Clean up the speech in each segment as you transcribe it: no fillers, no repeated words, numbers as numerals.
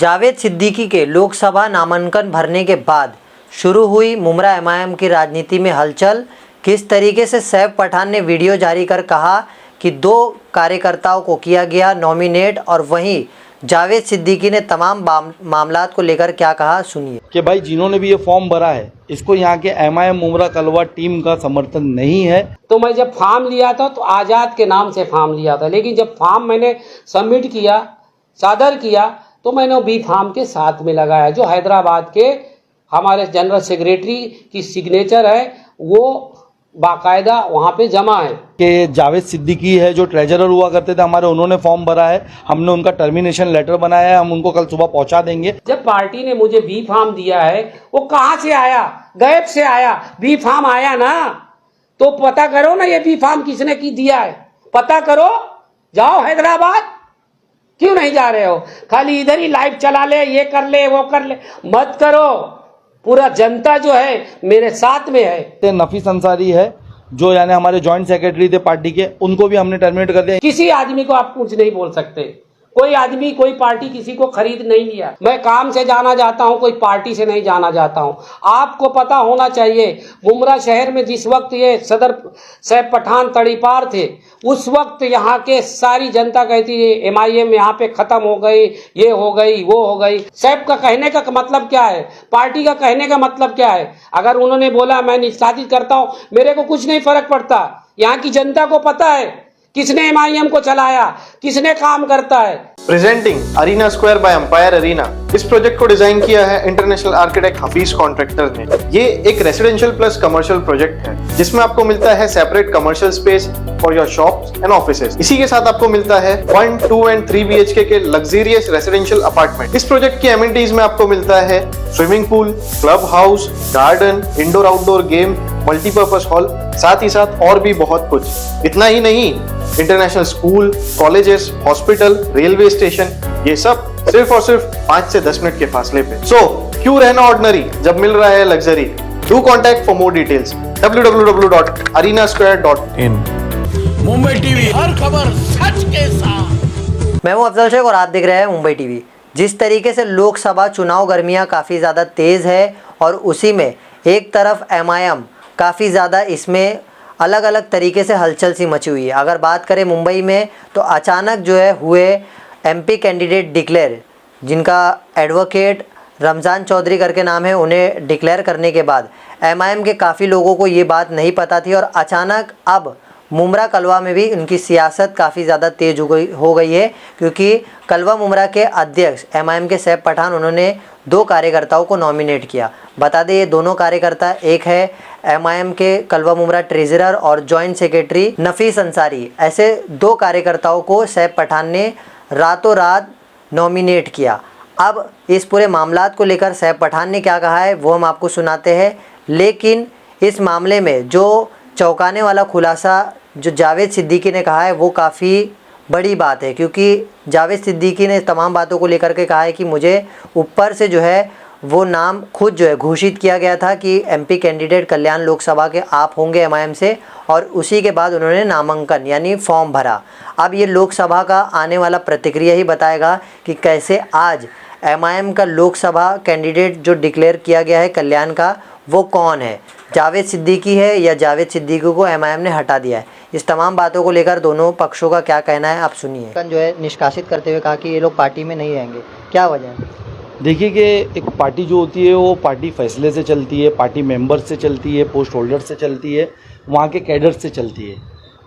जावेद सिद्दीकी के लोकसभा नामांकन भरने के बाद शुरू हुई मुमरा एमआईएम की राजनीति में हलचल। किस तरीके से सैफ पठान ने वीडियो जारी कर कहा कि 2 कार्यकर्ताओं को किया गया नॉमिनेट, और वहीं जावेद सिद्दीकी ने तमाम मामलात को लेकर क्या कहा, सुनिए। कि भाई जिन्होंने भी ये फॉर्म भरा है इसको यहाँ के एमआईएम मुमरा कलवा टीम का समर्थन नहीं है। तो मैं जब फॉर्म लिया था तो आज़ाद के नाम से फॉर्म लिया था, लेकिन जब फॉर्म मैंने सबमिट किया, सादर किया, तो मैंने बी फॉर्म के साथ में लगाया, जो हैदराबाद के हमारे जनरल सेक्रेटरी की सिग्नेचर है, वो बाकायदा वहाँ पे जमा है। कि जावेद सिद्दीकी है जो ट्रेजरर हुआ करते थे हमारे, उन्होंने फॉर्म भरा है, हमने उनका टर्मिनेशन लेटर बनाया है, हम उनको कल सुबह पहुंचा देंगे। जब पार्टी ने मुझे बी फॉर्म दिया है, वो कहाँ से आया? गैप से आया, बी फॉर्म आया ना, तो पता करो ना ये बी फॉर्म किसने की दिया है, पता करो, जाओ हैदराबाद। क्यों नहीं जा रहे हो? खाली इधर ही लाइव चला ले, ये कर ले, वो कर ले, मत करो। पूरा जनता जो है मेरे साथ में है। नफीस अंसारी है जो यानी हमारे जॉइंट सेक्रेटरी थे पार्टी के, उनको भी हमने टर्मिनेट कर दिया। किसी आदमी को आप कुछ नहीं बोल सकते, कोई आदमी कोई पार्टी किसी को खरीद नहीं लिया। मैं काम से जाना जाता हूं, कोई पार्टी से नहीं जाना जाता हूं। आपको पता होना चाहिए मुमरा शहर में जिस वक्त ये सदर सैफ पठान तड़ीपार थे, उस वक्त यहाँ के सारी जनता कहती है एमआईएम यहाँ पे खत्म हो गई, ये हो गई, वो हो गई। सैफ का कहने का मतलब क्या है? पार्टी का कहने का मतलब क्या है? अगर उन्होंने बोला मैं निष्कासित करता हूँ, मेरे को कुछ नहीं फर्क पड़ता। यहाँ की जनता को पता है किसने एमआईएम को चलाया, किसने काम करता है। Presenting Arena Square by Empire Arena. इस प्रोजेक्ट को डिजाइन किया है इंटरनेशनल आर्किटेक्ट हफीज कॉन्ट्रैक्टर ने। ये एक रेसिडेंशियल प्लस कमर्शियल प्रोजेक्ट है जिसमें आपको मिलता है separate commercial space for your shops and offices. इसी के साथ आपको मिलता है 1, 2 एंड 3 BHK के लग्जरियस रेसिडेंशियल अपार्टमेंट। इस प्रोजेक्ट की एमिनिटीज में आपको मिलता है swimming pool, club house, garden, indoor outdoor game, multipurpose hall, साथ ही साथ और भी बहुत कुछ। इतना ही नहीं, international school, colleges, hospital, railway station, ये सब सिर्फ और सिर्फ 5 से 10 मिनट के फासले पे। सो क्यों रहना ऑर्डिनरी जब मिल रहा है luxury? Do contact for more details www.arenasquare.in। Mumbai TV, हर खबर सच के साथ। मैं हूं अफजल शेख और आप देख रहे हैं मुंबई टीवी। जिस तरीके से लोकसभा चुनाव गर्मियां काफ़ी ज़्यादा तेज़ है और उसी में एक तरफ एमआईएम काफ़ी ज़्यादा इसमें अलग अलग तरीके से हलचल सी मची हुई है। अगर बात करें मुंबई में तो अचानक जो है हुए एमपी कैंडिडेट डिक्लेयर, जिनका एडवोकेट रमज़ान चौधरी करके नाम है, उन्हें डिक्लेयर करने के बाद एमआईएम के काफ़ी लोगों को ये बात नहीं पता थी और अचानक अब मुमरा कलवा में भी उनकी सियासत काफ़ी ज़्यादा तेज़ हो गई है, क्योंकि कलवा मुमरा के अध्यक्ष एमआईएम के सैफ पठान, उन्होंने 2 कार्यकर्ताओं को नॉमिनेट किया। बता दें ये दोनों कार्यकर्ता, एक है एमआईएम के कलवा मुमरा ट्रेजरर और जॉइंट सेक्रेटरी नफीस अंसारी। ऐसे 2 कार्यकर्ताओं को सैफ पठान ने रातों रात नॉमिनेट किया। अब इस पूरे मामलात को लेकर सैफ पठान ने क्या कहा है वो हम आपको सुनाते हैं, लेकिन इस मामले में जो चौंकाने वाला खुलासा जो जावेद सिद्दीकी ने कहा है वो काफ़ी बड़ी बात है, क्योंकि जावेद सिद्दीकी ने तमाम बातों को लेकर के कहा है कि मुझे ऊपर से जो है वो नाम खुद जो है घोषित किया गया था कि एमपी कैंडिडेट कल्याण लोकसभा के आप होंगे एमआईएम से, और उसी के बाद उन्होंने नामांकन यानी फॉर्म भरा। अब ये लोकसभा का आने वाला प्रतिक्रिया ही बताएगा कि कैसे आज एमआईएम का लोकसभा कैंडिडेट जो डिक्लेयर किया गया है कल्याण का, वो कौन है, जावेद सिद्दीकी है या जावेद सिद्दीकी को एमआईएम ने हटा दिया है। इस तमाम बातों को लेकर दोनों पक्षों का क्या कहना है आप सुनिए। जो है निष्कासित करते हुए कहा कि ये लोग पार्टी में नहीं रहेंगे, क्या वजह है? देखिए कि एक पार्टी जो होती है वो पार्टी फैसले से चलती है, पार्टी मेंबर से चलती है, पोस्ट होल्डर से चलती है, वहाँ के कैडर से चलती है।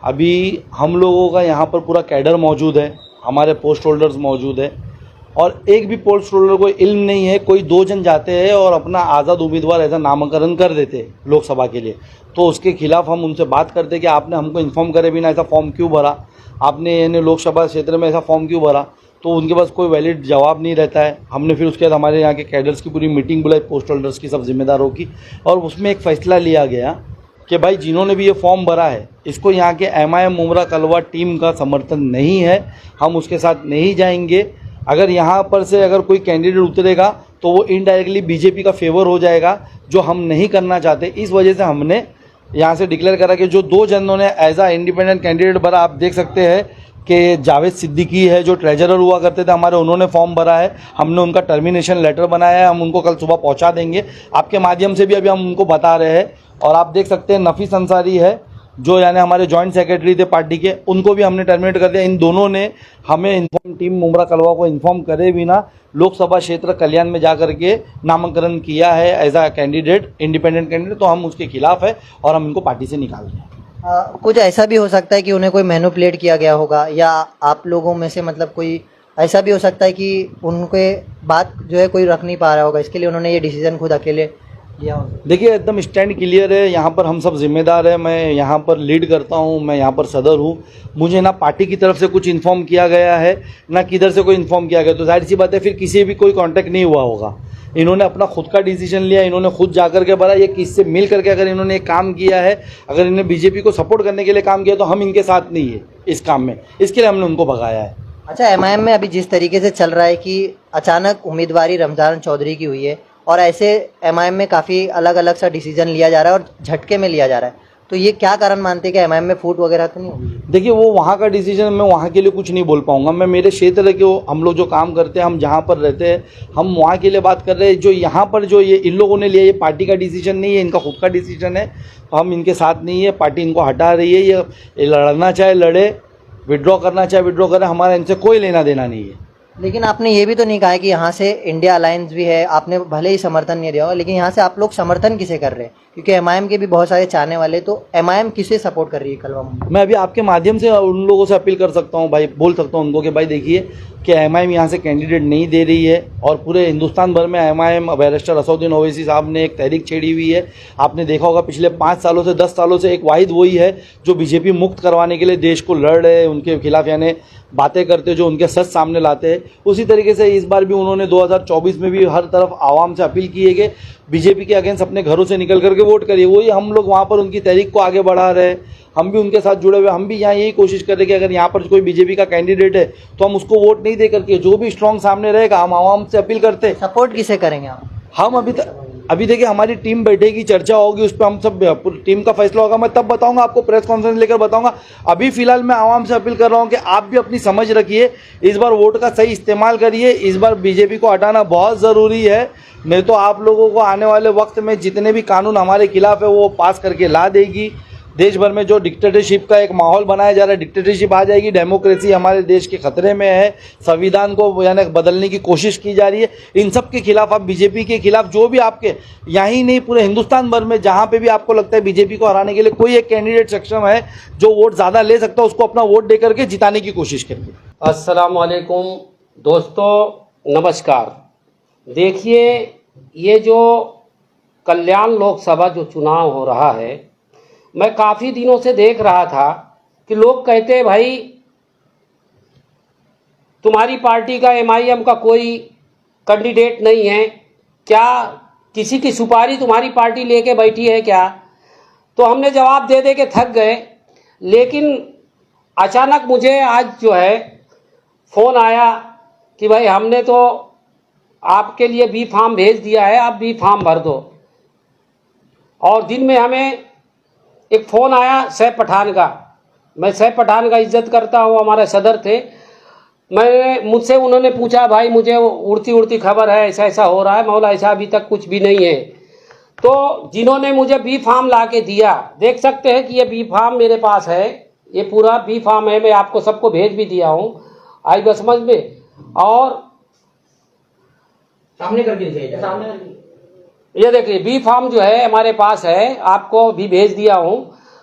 अभी हम लोगों का यहाँ पर पूरा कैडर मौजूद है, हमारे पोस्ट होल्डर्स मौजूद है, और एक भी पोस्ट होल्डर को इल्म नहीं है, कोई 2 जन जाते हैं और अपना आज़ाद उम्मीदवार ऐसा नामकरण कर देते हैं लोकसभा के लिए, तो उसके खिलाफ हम उनसे बात करते कि आपने हमको इन्फॉर्म करे बिना ऐसा फॉर्म क्यों भरा, आपने यानी लोकसभा क्षेत्र में ऐसा फॉर्म क्यों भरा, तो उनके पास कोई वैलिड जवाब नहीं रहता है। हमने फिर उसके बाद हमारे यहाँ के कैडर्स की पूरी मीटिंग बुलाई, पोस्ट होल्डर्स की, सब जिम्मेदारों की, और उसमें एक फ़ैसला लिया गया कि भाई जिन्होंने भी ये फॉर्म भरा है इसको यहाँ के एमआईएम मुमरा कलवा टीम का समर्थन नहीं है, हम उसके साथ नहीं जाएंगे। अगर यहाँ पर से अगर कोई कैंडिडेट उतरेगा तो वो इनडायरेक्टली बीजेपी का फेवर हो जाएगा, जो हम नहीं करना चाहते। इस वजह से हमने यहाँ से डिक्लेयर करा कि जो 2 जनों ने एज आ इंडिपेंडेंट कैंडिडेट भरा, आप देख सकते हैं कि जावेद सिद्दीकी है जो ट्रेजरर हुआ करते थे हमारे, उन्होंने फॉर्म भरा है, हमने उनका टर्मिनेशन लेटर बनाया है, हम उनको कल सुबह पहुंचा देंगे। आपके माध्यम से भी अभी हम उनको बता रहे हैं। और आप देख सकते हैं नफीस अंसारी है जो यानी हमारे जॉइंट सेक्रेटरी थे पार्टी के, उनको भी हमने टर्मिनेट कर दिया। इन दोनों ने हमें इन्फॉर्म टीम मुमरा कलवा को इन्फॉर्म करे बिना लोकसभा क्षेत्र कल्याण में जा करके नामांकन किया है as a candidate, independent candidate, तो हम उसके खिलाफ है और हम इनको पार्टी से निकाल रहे हैं। कुछ ऐसा भी हो सकता है कि उन्हें कोई मैनिपुलेट किया गया होगा, या आप लोगों में से मतलब कोई ऐसा भी हो सकता है कि उनके बात जो है कोई रख नहीं पा रहा होगा, इसके लिए उन्होंने ये डिसीजन खुद अकेले लिया होगा। देखिए एकदम स्टैंड क्लियर है, यहाँ पर हम सब जिम्मेदार हैं। मैं यहाँ पर लीड करता हूँ, मैं यहाँ पर सदर हूँ। मुझे ना पार्टी की तरफ से कुछ इन्फॉर्म किया गया है ना किधर से कोई इन्फॉर्म किया गया, तो जाहिर सी बात है फिर किसी भी कोई कांटेक्ट नहीं हुआ होगा। इन्होंने अपना खुद का डिसीजन लिया, इन्होंने खुद जाकर के भरा। ये किससे मिल करके अगर इन्होंने एक काम किया है, अगर इन्हें बीजेपी को सपोर्ट करने के लिए काम किया, तो हम इनके साथ नहीं है इस काम में, इसके लिए हमने उनको भगाया है। अच्छा, एमआईएम में अभी जिस तरीके से चल रहा है कि अचानक उम्मीदवारी रमजान चौधरी की हुई है और ऐसे एमआईएम में काफ़ी अलग अलग सा डिसीजन लिया जा रहा है और झटके में लिया जा रहा है, तो ये क्या कारण मानते हैं कि एमआईएम में फूट वगैरह तो नहीं होगी? देखिए वो वहाँ का डिसीजन, मैं वहाँ के लिए कुछ नहीं बोल पाऊंगा। मैं मेरे क्षेत्र के हम लोग जो काम करते हैं, हम जहाँ पर रहते हैं, हम वहाँ के लिए बात कर रहे हैं। जो यहाँ पर जो ये इन लोगों ने लिया, ये पार्टी का डिसीजन नहीं है, इनका खुद का डिसीजन है। तो हम इनके साथ नहीं है, पार्टी इनको हटा रही है। ये लड़ना चाहे लड़े, विड्रॉ करना चाहे विड्रॉ करें, हमारा इनसे कोई लेना देना नहीं है। लेकिन आपने ये भी तो नहीं कहा है कि यहाँ से इंडिया अलायंस भी है, आपने भले ही समर्थन नहीं दिया होगा, लेकिन यहाँ से आप लोग समर्थन किसे कर रहे हैं? क्योंकि एमआईएम के भी बहुत सारे चाहने वाले, तो एमआईएम किसे सपोर्ट कर रही है कलवा मुंबई? मैं अभी आपके माध्यम से उन लोगों से अपील कर सकता हूँ भाई, बोल सकता हूँ उनको कि भाई देखिए कि एमआईएम यहाँ से कैंडिडेट नहीं दे रही है, और पूरे हिंदुस्तान भर में एमआईएम बैरिस्टर असदुद्दीन ओवैसी साहब ने एक तहरीक छेड़ी हुई है। आपने देखा होगा पिछले 5 सालों से 10 सालों से एक वाहिद वही है जो बीजेपी मुक्त करवाने के लिए देश को लड़ रहे हैं, उनके खिलाफ यानी बातें करते जो उनके सच सामने लाते हैं। उसी तरीके से इस बार भी उन्होंने 2024 में भी हर तरफ आवाम से अपील की है कि बीजेपी के अगेंस्ट अपने घरों से निकल करके वोट करिए। वही हम लोग वहाँ पर उनकी तहरीक को आगे बढ़ा रहे हैं, हम भी उनके साथ जुड़े हुए। हम भी यहाँ यही कोशिश कर रहे हैं कि अगर यहाँ पर कोई बीजेपी का कैंडिडेट है तो हम उसको वोट नहीं दे करके, जो भी स्ट्रांग सामने रहेगा हम आवाम से अपील करते हैं। सपोर्ट किसे करेंगे आप? हम अभी देखिए हमारी टीम बैठेगी, चर्चा होगी, उस पर हम सब टीम का फैसला होगा। मैं तब बताऊंगा आपको, प्रेस कॉन्फ्रेंस लेकर बताऊंगा। अभी फिलहाल मैं आवाम से अपील कर रहा हूं कि आप भी अपनी समझ रखिए, इस बार वोट का सही इस्तेमाल करिए। इस बार बीजेपी को हटाना बहुत ज़रूरी है, नहीं तो आप लोगों को आने वाले वक्त में जितने भी कानून हमारे खिलाफ है वो पास करके ला देगी। देश भर में जो डिक्टेटरशिप का एक माहौल बनाया जा रहा है, डिक्टेटरशिप आ जाएगी। डेमोक्रेसी हमारे देश के खतरे में है, संविधान को यानी बदलने की कोशिश की जा रही है। इन सब के खिलाफ, आप बीजेपी के खिलाफ जो भी आपके यहीं नहीं पूरे हिंदुस्तान भर में जहां पे भी आपको लगता है बीजेपी को हराने के लिए कोई एक कैंडिडेट सक्षम है जो वोट ज़्यादा ले सकता है, उसको अपना वोट दे करके जिताने की कोशिश करिए। अस्सलाम वालेकुम दोस्तों, नमस्कार। देखिए, ये जो कल्याण लोकसभा जो चुनाव हो रहा है, मैं काफ़ी दिनों से देख रहा था कि लोग कहते हैं भाई तुम्हारी पार्टी का एमआईएम का कोई कैंडिडेट नहीं है क्या, किसी की सुपारी तुम्हारी पार्टी लेके बैठी है क्या? तो हमने जवाब दे दे के थक गए। लेकिन अचानक मुझे आज जो है फ़ोन आया कि भाई हमने तो आपके लिए बी फार्म भेज दिया है, आप बी फार्म भर दो। और दिन में हमें एक फ़ोन आया सैफ पठान का। मैं सैफ पठान का इज्जत करता हूँ, हमारे सदर थे। मुझसे उन्होंने पूछा भाई मुझे उड़ती उड़ती खबर है, ऐसा ऐसा हो रहा है। मौला ऐसा अभी तक कुछ भी नहीं है। तो जिन्होंने मुझे बी फार्म ला के दिया, देख सकते हैं कि ये बी फार्म मेरे पास है, ये पूरा बी फार्म है। मैं आपको सबको भेज भी दिया हूँ, आई बस समझ में। और सामने कर दीजिए, सामने ये देखिए बी फार्म जो है हमारे पास है, आपको भी भेज दिया हूं।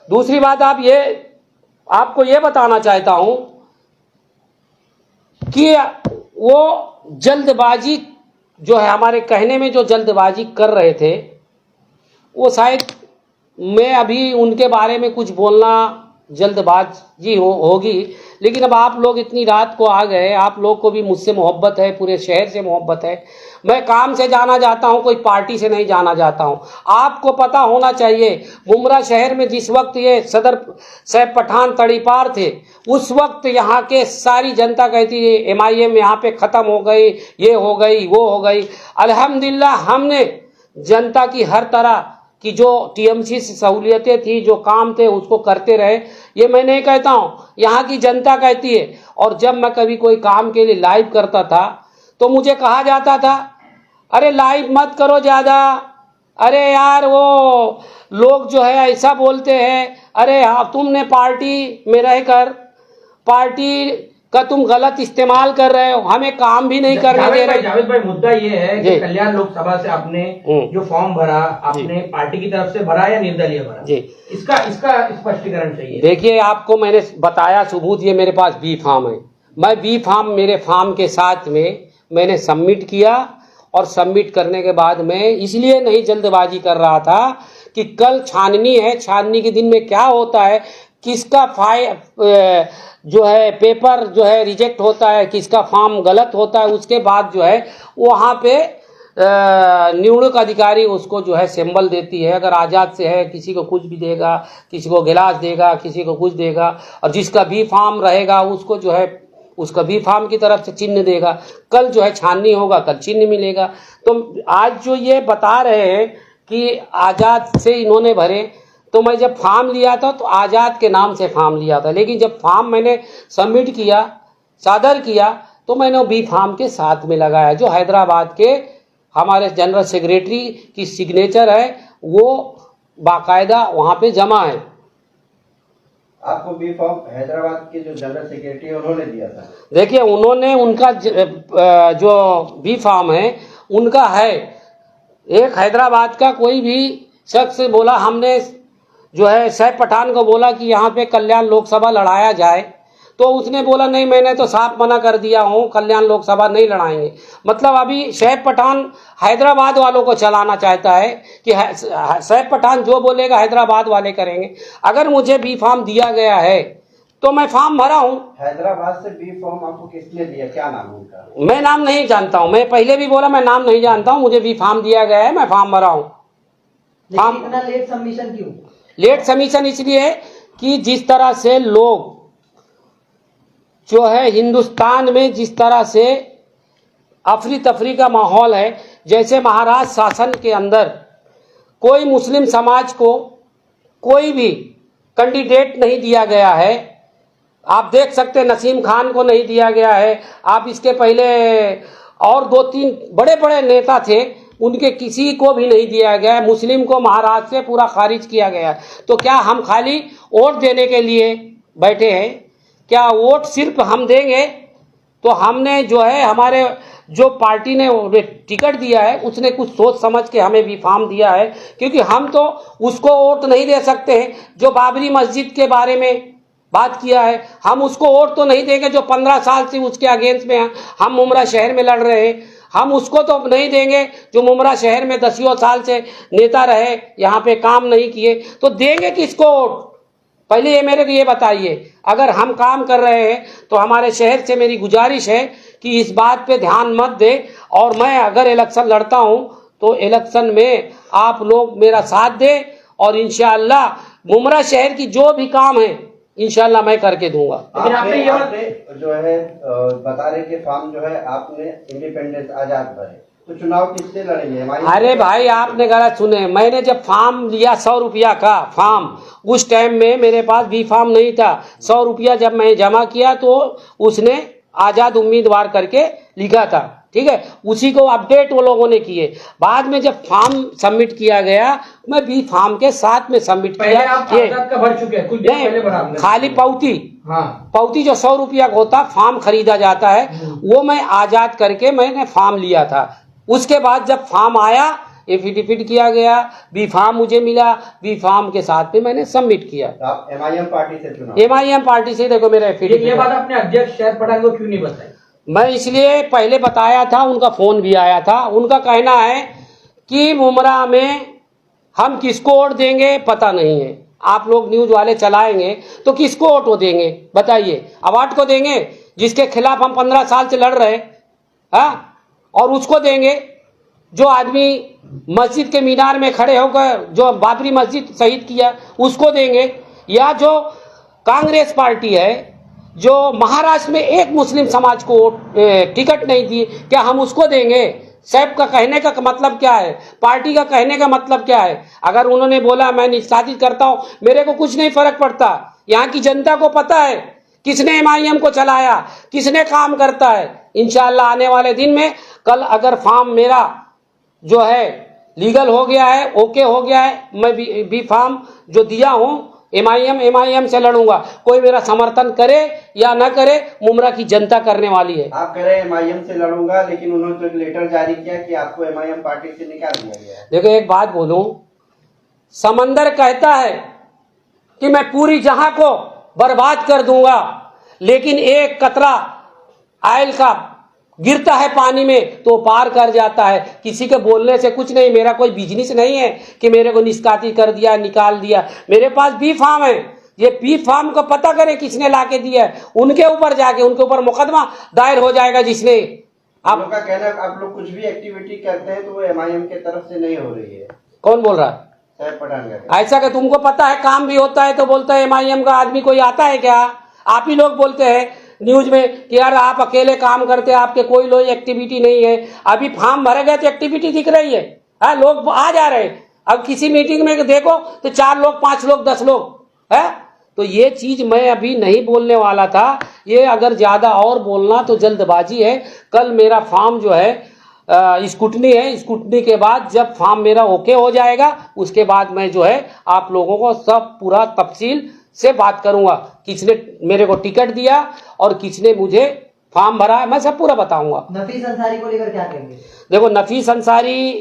दूसरी बात आपको ये बताना चाहता हूं कि वो जल्दबाजी जो है, हमारे कहने में जो जल्दबाजी कर रहे थे, वो शायद मैं अभी उनके बारे में कुछ बोलना जल्दबाजी होगी। लेकिन अब आप लोग इतनी रात को आ गए, आप लोग को भी मुझसे मोहब्बत है, पूरे शहर से मोहब्बत है। मैं काम से जाना जाता हूं, कोई पार्टी से नहीं जाना जाता हूं। आपको पता होना चाहिए, मुमरा शहर में जिस वक्त ये सदर सैफ पठान तड़ीपार थे, उस वक्त यहाँ के सारी जनता कहती है एमआईएम यहाँ पे ख़त्म हो गई, ये हो गई, वो हो गई। अल्हम्दुलिल्लाह हमने जनता की हर तरह कि जो टीएमसी से सहूलियतें थी, जो काम थे, उसको करते रहे। ये मैं नहीं कहता हूँ, यहाँ की जनता कहती है। और जब मैं कभी कोई काम के लिए लाइव करता था तो मुझे कहा जाता था, अरे लाइव मत करो ज़्यादा, अरे यार वो लोग जो है ऐसा बोलते हैं, अरे हाँ तुमने पार्टी में रहकर पार्टी का तुम गलत इस्तेमाल कर रहे हो, हमें काम भी नहीं करने दे रहे। जावेद भाई, मुद्दा ये है कि कल्याण लोकसभा से आपने जो फॉर्म भरा, आपने पार्टी की तरफ से भरा या निर्दलीय भरा? जी, इसका स्पष्टीकरण चाहिए। देखिए, आपको मैंने बताया सबूत, ये मेरे पास बी फार्म है। मैं बी फार्म मेरे फार्म के साथ में मैंने सबमिट किया, और सबमिट करने के बाद मैं इसलिए नहीं जल्दबाजी कर रहा था कि कल छाननी है, छाननी के दिन में क्या होता है, किसका जो है पेपर जो है रिजेक्ट होता है, किसका फॉर्म गलत होता है, उसके बाद जो है वहाँ पे निवडक अधिकारी उसको जो है सिंबल देती है। अगर आज़ाद से है, किसी को कुछ भी देगा, किसी को गिलास देगा, किसी को कुछ देगा, और जिसका बी फार्म रहेगा उसको जो है उसका बी फार्म की तरफ से चिन्ह देगा। कल जो है छाननी होगा, कल चिन्ह मिलेगा। तो आज जो ये बता रहे हैं कि आज़ाद से इन्होंने भरे, तो मैं जब फॉर्म लिया था तो आज़ाद के नाम से फॉर्म लिया था, लेकिन जब फॉर्म मैंने सबमिट किया, सादर किया, तो मैंने बी फार्म के साथ में लगाया, जो हैदराबाद के हमारे जनरल सेक्रेटरी की सिग्नेचर है, वो बाकायदा वहाँ पे जमा है। आपको बी फॉर्म हैदराबाद के जो जनरल सेक्रेटरी है उन्होंने दिया था? देखिए, उन्होंने उनका जो बी फार्म है उनका है, एक हैदराबाद का कोई भी शख्स बोला, हमने जो है सैफ पठान को बोला कि यहाँ पे कल्याण लोकसभा लड़ाया जाए, तो उसने बोला नहीं, मैंने तो साफ मना कर दिया हूँ, कल्याण लोकसभा नहीं लड़ाएंगे। मतलब अभी सैफ पठान हैदराबाद वालों को चलाना चाहता है कि सैफ पठान जो बोलेगा हैदराबाद वाले करेंगे। अगर मुझे बी फार्म दिया गया है तो मैं फॉर्म भरा हूँ। हैदराबाद से बी फॉर्म आपको किसने दिया, क्या नाम है उनका? मैं नाम नहीं जानता हूँ, मैं पहले भी बोला मैं नाम नहीं जानता हूँ, मुझे बी फार्म दिया गया है, मैं फॉर्म भरा हूँ। इतना लेट सबमिशन क्यों? लेट सबमिशन इसलिए है कि जिस तरह से लोग जो है हिंदुस्तान में जिस तरह से अफरी तफरी का माहौल है, जैसे महाराष्ट्र शासन के अंदर कोई मुस्लिम समाज को कोई भी कैंडिडेट नहीं दिया गया है। आप देख सकते, नसीम खान को नहीं दिया गया है। आप इसके पहले और 2-3 बड़े बड़े नेता थे, उनके किसी को भी नहीं दिया गया है। मुस्लिम को महाराष्ट्र से पूरा खारिज किया गया है। तो क्या हम खाली वोट देने के लिए बैठे हैं? क्या वोट सिर्फ हम देंगे? तो हमने जो है हमारे जो पार्टी ने टिकट दिया है उसने कुछ सोच समझ के हमें भी फॉर्म दिया है, क्योंकि हम तो उसको वोट नहीं दे सकते हैं जो बाबरी मस्जिद के बारे में बात किया है। हम उसको वोट तो नहीं देंगे जो 15 साल से उसके अगेंस्ट में हैं। हम मुमरा शहर में लड़ रहे हैं, हम उसको तो नहीं देंगे जो मुमरा शहर में 10 साल से नेता रहे, यहाँ पे काम नहीं किए। तो देंगे किसको वोट? पहले ये मेरे को ये बताइए। अगर हम काम कर रहे हैं तो हमारे शहर से मेरी गुजारिश है कि इस बात पे ध्यान मत दे, और मैं अगर इलेक्शन लड़ता हूं तो इलेक्शन में आप लोग मेरा साथ दें, और इंशाअल्लाह मुमरा शहर की जो भी काम है इंशाअल्लाह मैं करके दूंगा। लेकिन आपने जो है बता रहे कि फॉर्म जो है आपने इंडिपेंडेंस आजाद भरे, तो चुनाव किससे लड़ेंगे? अरे भाई, आपने गलत सुने। मैंने जब फॉर्म लिया 100 रुपया का फॉर्म, उस टाइम में मेरे पास बी फॉर्म नहीं था। 100 रुपया जब मैं जमा किया तो उसने आजाद उम्मीदवार करके लिखा था, ठीक है। उसी को अपडेट वो लोगों ने किए। बाद में जब फॉर्म सबमिट किया गया, मैं बी फॉर्म के साथ में सबमिट किया। ये का भर चुके हैं, कुछ दिन पहले भरा आपने। खाली पावती, हाँ, पावती जो 100 रुपया का होता, फॉर्म खरीदा जाता है, वो मैं आजाद करके मैंने फॉर्म लिया था। उसके बाद जब फॉर्म आया, एफिडेविट किया गया, बी फॉर्म मुझे मिला, बी फॉर्म के साथ में मैंने सबमिट किया। आप एमआईएम पार्टी से चुनाव? एमआईएम पार्टी से। देखो मेरा एफिडेविट। ये बात अपने अध्यक्ष सैफ पठान को क्यों नहीं बताई? मैं इसलिए पहले बताया था, उनका फोन भी आया था। उनका कहना है कि मुमरा में हम किसको वोट देंगे पता नहीं है। आप लोग न्यूज वाले चलाएंगे तो किसको वोट देंगे बताइए? अवार्ड को देंगे जिसके खिलाफ हम 15 साल से लड़ रहे हैं, और उसको देंगे जो आदमी मस्जिद के मीनार में खड़े होकर जो बाबरी मस्जिद शहीद किया उसको देंगे? या जो कांग्रेस पार्टी है जो महाराष्ट्र में एक मुस्लिम समाज को टिकट नहीं दी, क्या हम उसको देंगे? सैफ का कहने का मतलब क्या है, पार्टी का कहने का मतलब क्या है। अगर उन्होंने बोला मैं निष्कासित करता हूं, मेरे को कुछ नहीं फर्क पड़ता। यहाँ की जनता को पता है किसने एमआईएम को चलाया, किसने काम करता है। इंशाल्लाह आने वाले दिन में कल अगर फॉर्म मेरा जो है लीगल हो गया है, ओके हो गया है, मैं बी फॉर्म जो दिया हूं एमआईएम से लड़ूंगा। कोई मेरा समर्थन करे या ना करे, मुमरा की जनता करने वाली है। आप कह रहे हैं एमआईएम से लड़ूंगा, लेकिन उन्होंने तो एक लेटर जारी किया कि आपको एमआईएम पार्टी से निकाल दिया गया है। देखो एक बात बोलूं, समंदर कहता है कि मैं पूरी जहां को बर्बाद कर दूंगा, लेकिन एक कतरा आयल का गिरता है पानी में तो पार कर जाता है। किसी के बोलने से कुछ नहीं, मेरा कोई बिजनेस नहीं है कि मेरे को निष्कासित कर दिया, निकाल दिया। मेरे पास बी फार्म है, ये बी फार्म को पता करें किसने लाके दिया है, उनके ऊपर जाके उनके ऊपर मुकदमा दायर हो जाएगा। जिसने आप लोग का कहना है आप लोग कुछ भी एक्टिविटी करते हैं तो वो एमआईएम के तरफ से नहीं हो रही है। कौन बोल रहा है? सैफ पठान का। ऐसा कि तुमको पता है काम भी होता है तो बोलता है एमआईएम का आदमी कोई आता है क्या? आप ही लोग बोलते हैं न्यूज में कि यार आप अकेले काम करते हैं, आपके कोई लोग एक्टिविटी नहीं है। अभी फॉर्म भरे गए तो एक्टिविटी दिख रही है, हाँ लोग आ जा रहे हैं। अब किसी मीटिंग में देखो तो 4 लोग 5 लोग 10 लोग है। तो ये चीज मैं अभी नहीं बोलने वाला था, ये अगर ज्यादा और बोलना तो जल्दबाजी है। कल मेरा फॉर्म जो है स्कूटनी है, स्कूटनी के बाद जब फॉर्म मेरा ओके हो जाएगा उसके बाद मैं जो है आप लोगों को सब पूरा तफसील से बात करूंगा, किसने मेरे को टिकट दिया और किसने मुझे फॉर्म भरा, मैं सब पूरा बताऊंगा। नफीस अंसारी को लेकर क्या कहेंगे? देखो नफीस अंसारी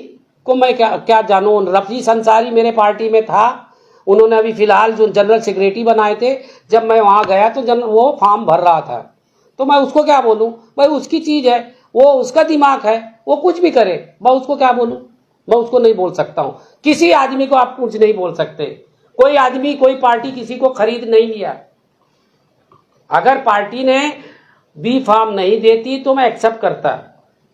को मैं क्या जानूं, नफीस अंसारी मेरे पार्टी में था, उन्होंने अभी फिलहाल जो जनरल सेक्रेटरी बनाए थे, जब मैं वहां गया तो वो फॉर्म भर रहा था, तो मैं उसको क्या बोलूं? भाई उसकी चीज है, वो उसका दिमाग है, वो कुछ भी करे, मैं उसको क्या बोलूं? मैं उसको नहीं बोल सकता हूं। किसी आदमी को आप कुछ नहीं बोल सकते। कोई आदमी कोई पार्टी किसी को खरीद नहीं लिया। अगर पार्टी ने बी फॉर्म नहीं देती तो मैं एक्सेप्ट करता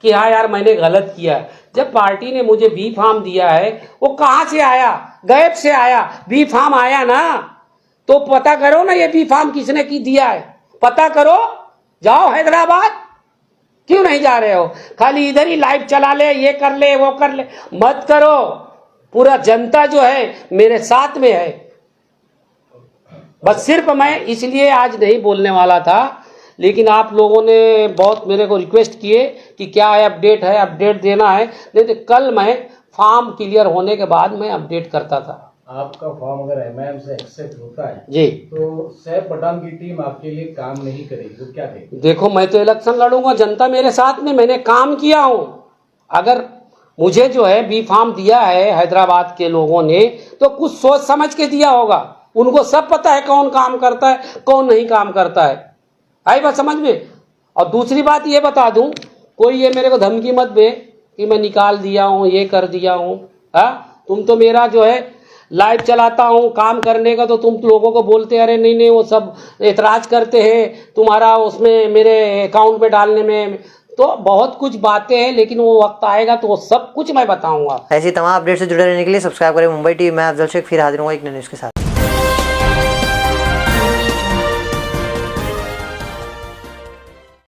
कि हाँ यार मैंने गलत किया। जब पार्टी ने मुझे बी फॉर्म दिया है, वो कहां से आया? गैप से आया, बी फॉर्म आया ना, तो पता करो ना ये बी फॉर्म किसने की दिया है, पता करो। जाओ हैदराबाद, क्यों नहीं जा रहे हो? खाली इधर ही लाइव चला ले, ये कर ले वो कर ले, मत करो। पूरा जनता जो है मेरे साथ में है। बस सिर्फ मैं इसलिए आज नहीं बोलने वाला था, लेकिन आप लोगों ने बहुत मेरे को रिक्वेस्ट किए कि क्या है अपडेट है, अपडेट देना है, नहीं तो कल मैं फॉर्म क्लियर होने के बाद मैं अपडेट करता था। आपका फॉर्म अगर एमआईएम से एक्सेप्ट होता है जी तो सैफ पठान की टीम आपके लिए काम नहीं करेगी, तो क्या करेगी? देखो मैं तो इलेक्शन लड़ूंगा, जनता मेरे साथ में, मैंने काम किया हूं। अगर मुझे जो है बी फॉर्म दिया है हैदराबाद के लोगों ने तो कुछ सोच समझ के दिया होगा, उनको सब पता है कौन काम करता है कौन नहीं काम करता है। आई बात समझ में? और दूसरी बात ये बता दूं, कोई ये मेरे को धमकी मत दे कि मैं निकाल दिया हूं, ये कर दिया हूं। तुम तो मेरा जो है लाइव चलाता हूं काम करने का, तो तुम लोगों को बोलते अरे नहीं नहीं वो सब एतराज करते हैं तुम्हारा उसमें मेरे अकाउंट में डालने में, तो बहुत कुछ बातें हैं, लेकिन वो वक्त आएगा तो वो सब कुछ मैं बताऊंगा। ऐसी तमाम अपडेट से जुड़े रहने के लिए सब्सक्राइब करें मुंबई टीवी। मैं अफजल शेख फिर हाजिर हूँ एक नए न्यूज़ के साथ।